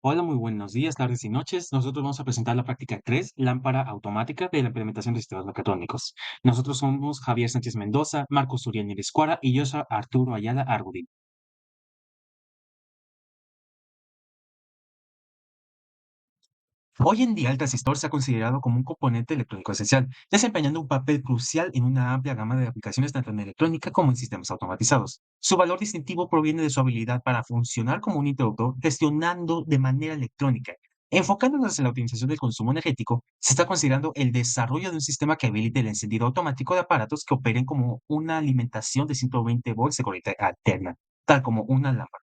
Hola, muy buenos días, tardes y noches. Nosotros vamos a presentar la práctica 3, lámpara automática de la implementación de sistemas mecatrónicos. Nosotros somos Javier Sánchez Mendoza, Marcos Uriel Escuara y yo soy Arturo Ayala Argudín. Hoy en día el transistor se ha considerado como un componente electrónico esencial, desempeñando un papel crucial en una amplia gama de aplicaciones tanto en electrónica como en sistemas automatizados. Su valor distintivo proviene de su habilidad para funcionar como un interruptor gestionando de manera electrónica. Enfocándonos en la optimización del consumo energético, se está considerando el desarrollo de un sistema que habilite el encendido automático de aparatos que operen como una alimentación de 120 volts de corriente alterna, tal como una lámpara.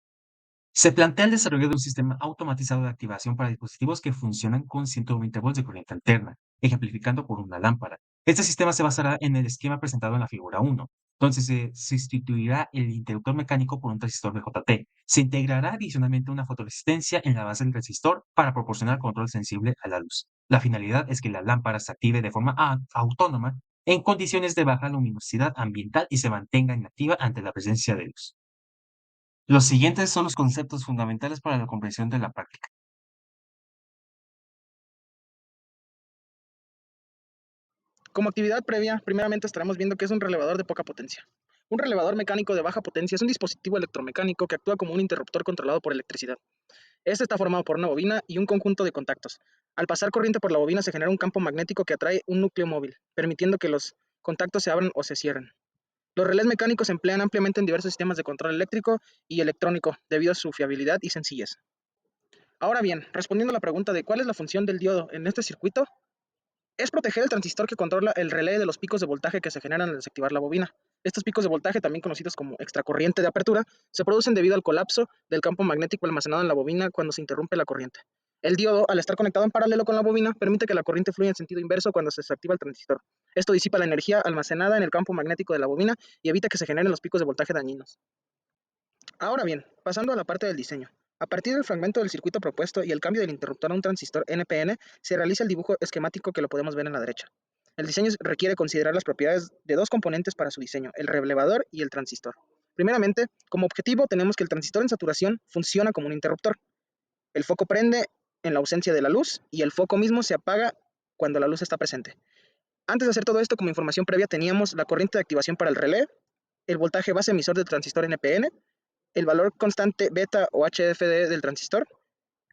Se plantea el desarrollo de un sistema automatizado de activación para dispositivos que funcionan con 120 volts de corriente alterna, ejemplificando por una lámpara. Este sistema se basará en el esquema presentado en la figura 1, donde se sustituirá el interruptor mecánico por un transistor BJT. Se integrará adicionalmente una fotoresistencia en la base del transistor para proporcionar control sensible a la luz. La finalidad es que la lámpara se active de forma autónoma en condiciones de baja luminosidad ambiental y se mantenga inactiva ante la presencia de luz. Los siguientes son los conceptos fundamentales para la comprensión de la práctica. Como actividad previa, primeramente estaremos viendo qué es un relevador de poca potencia. Un relevador mecánico de baja potencia es un dispositivo electromecánico que actúa como un interruptor controlado por electricidad. Este está formado por una bobina y un conjunto de contactos. Al pasar corriente por la bobina se genera un campo magnético que atrae un núcleo móvil, permitiendo que los contactos se abran o se cierren. Los relés mecánicos se emplean ampliamente en diversos sistemas de control eléctrico y electrónico debido a su fiabilidad y sencillez. Ahora bien, respondiendo a la pregunta de cuál es la función del diodo en este circuito, es proteger el transistor que controla el relé de los picos de voltaje que se generan al desactivar la bobina. Estos picos de voltaje, también conocidos como extracorriente de apertura, se producen debido al colapso del campo magnético almacenado en la bobina cuando se interrumpe la corriente. El diodo, al estar conectado en paralelo con la bobina, permite que la corriente fluya en sentido inverso cuando se desactiva el transistor. Esto disipa la energía almacenada en el campo magnético de la bobina y evita que se generen los picos de voltaje dañinos. Ahora bien, pasando a la parte del diseño. A partir del fragmento del circuito propuesto y el cambio del interruptor a un transistor NPN, se realiza el dibujo esquemático que lo podemos ver en la derecha. El diseño requiere considerar las propiedades de dos componentes para su diseño, el relevador y el transistor. Primeramente, como objetivo tenemos que el transistor en saturación funciona como un interruptor. El foco prende en la ausencia de la luz y el foco mismo se apaga cuando la luz está presente. Antes de hacer todo esto, como información previa, teníamos la corriente de activación para el relé, el voltaje base emisor del transistor NPN, el valor constante beta o HFD del transistor,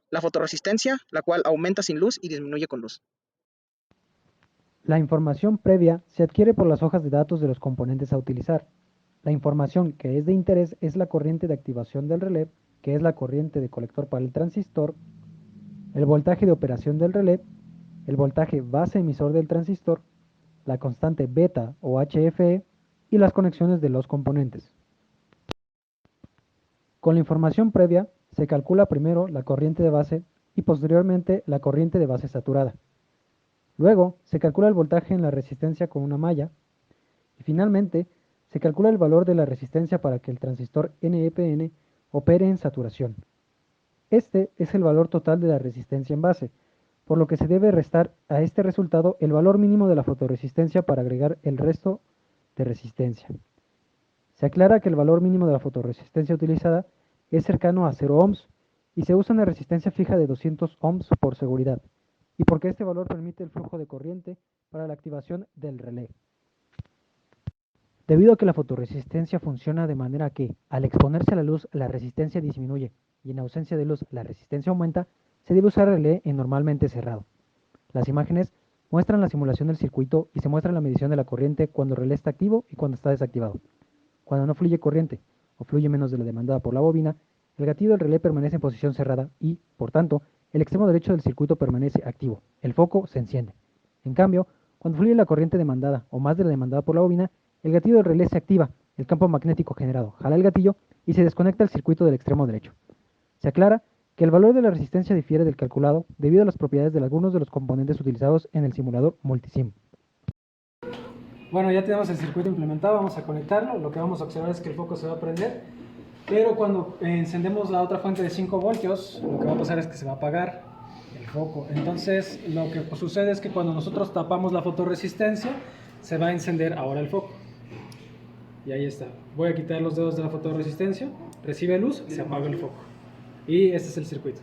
la fotorresistencia, la cual aumenta sin luz y disminuye con luz. La información previa se adquiere por las hojas de datos de los componentes a utilizar. La información que es de interés es la corriente de activación del relé, que es la corriente de colector para el transistor, el voltaje de operación del relé, el voltaje base emisor del transistor, la constante beta o HFE y las conexiones de los componentes. Con la información previa se calcula primero la corriente de base y posteriormente la corriente de base saturada. Luego se calcula el voltaje en la resistencia con una malla y finalmente se calcula el valor de la resistencia para que el transistor NEPN opere en saturación. Este es el valor total de la resistencia en base, por lo que se debe restar a este resultado el valor mínimo de la fotorresistencia para agregar el resto de resistencia. Se aclara que el valor mínimo de la fotorresistencia utilizada es cercano a 0 ohms y se usa una resistencia fija de 200 ohms por seguridad, y porque este valor permite el flujo de corriente para la activación del relé. Debido a que la fotorresistencia funciona de manera que, al exponerse a la luz, la resistencia disminuye y en ausencia de luz la resistencia aumenta, se debe usar relé en normalmente cerrado. Las imágenes muestran la simulación del circuito y se muestra la medición de la corriente cuando el relé está activo y cuando está desactivado. Cuando no fluye corriente o fluye menos de la demandada por la bobina, el gatillo del relé permanece en posición cerrada y, por tanto, el extremo derecho del circuito permanece activo. El foco se enciende. En cambio, cuando fluye la corriente demandada o más de la demandada por la bobina, el gatillo del relé se activa, el campo magnético generado jala el gatillo y se desconecta el circuito del extremo derecho. Se aclara que el valor de la resistencia difiere del calculado debido a las propiedades de algunos de los componentes utilizados en el simulador Multisim. Bueno, ya tenemos el circuito implementado, vamos a conectarlo. Lo que vamos a observar es que el foco se va a prender, pero cuando encendemos la otra fuente de 5 voltios, lo que va a pasar es que se va a apagar el foco. Entonces, lo que sucede es que cuando nosotros tapamos la fotorresistencia, se va a encender ahora el foco. Y ahí está. Voy a quitar los dedos de la fotorresistencia, recibe luz, se apaga el foco. Y este es el circuito.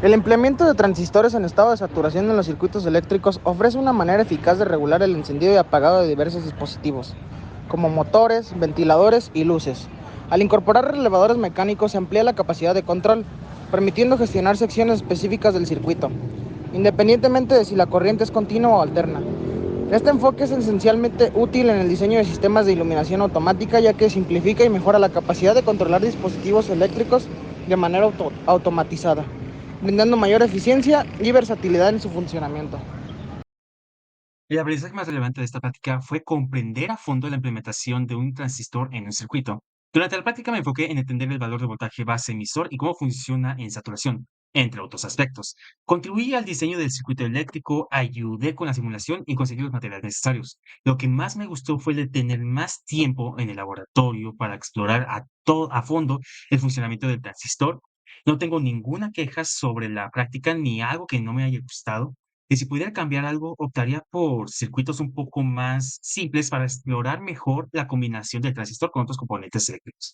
El empleamiento de transistores en estado de saturación en los circuitos eléctricos ofrece una manera eficaz de regular el encendido y apagado de diversos dispositivos, como motores, ventiladores y luces. Al incorporar relevadores mecánicos se amplía la capacidad de control, permitiendo gestionar secciones específicas del circuito, independientemente de si la corriente es continua o alterna. Este enfoque es esencialmente útil en el diseño de sistemas de iluminación automática, ya que simplifica y mejora la capacidad de controlar dispositivos eléctricos de manera automatizada, brindando mayor eficiencia y versatilidad en su funcionamiento. El aprendizaje más relevante de esta práctica fue comprender a fondo la implementación de un transistor en un circuito. Durante la práctica me enfoqué en entender el valor de voltaje base emisor y cómo funciona en saturación, entre otros aspectos. Contribuí al diseño del circuito eléctrico, ayudé con la simulación y conseguí los materiales necesarios. Lo que más me gustó fue el de tener más tiempo en el laboratorio para explorar a fondo el funcionamiento del transistor. No tengo ninguna queja sobre la práctica ni algo que no me haya gustado. Y si pudiera cambiar algo, optaría por circuitos un poco más simples para explorar mejor la combinación del transistor con otros componentes eléctricos.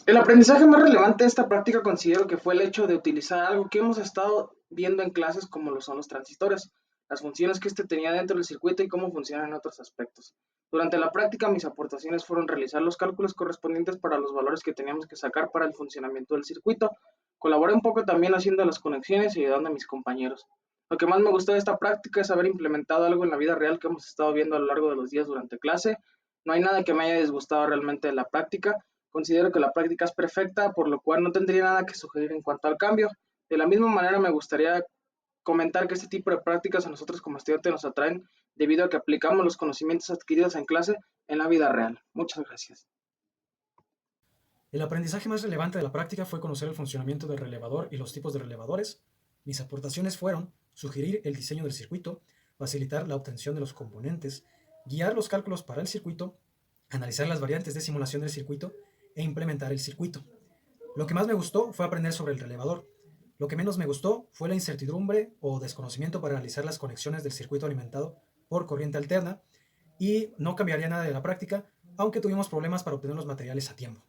El aprendizaje más relevante de esta práctica considero que fue el hecho de utilizar algo que hemos estado viendo en clases como lo son los transistores, las funciones que este tenía dentro del circuito y cómo funcionan en otros aspectos. Durante la práctica mis aportaciones fueron realizar los cálculos correspondientes para los valores que teníamos que sacar para el funcionamiento del circuito. Colaboré un poco también haciendo las conexiones y ayudando a mis compañeros. Lo que más me gustó de esta práctica es haber implementado algo en la vida real que hemos estado viendo a lo largo de los días durante clase. No hay nada que me haya disgustado realmente de la práctica. Considero que la práctica es perfecta, por lo cual no tendría nada que sugerir en cuanto al cambio. De la misma manera, me gustaría comentar que este tipo de prácticas a nosotros como estudiantes nos atraen debido a que aplicamos los conocimientos adquiridos en clase en la vida real. Muchas gracias. El aprendizaje más relevante de la práctica fue conocer el funcionamiento del relevador y los tipos de relevadores. Mis aportaciones fueron sugerir el diseño del circuito, facilitar la obtención de los componentes, guiar los cálculos para el circuito, analizar las variantes de simulación del circuito e implementar el circuito. Lo que más me gustó fue aprender sobre el relevador. Lo que menos me gustó fue la incertidumbre o desconocimiento para realizar las conexiones del circuito alimentado por corriente alterna y no cambiaría nada de la práctica, aunque tuvimos problemas para obtener los materiales a tiempo.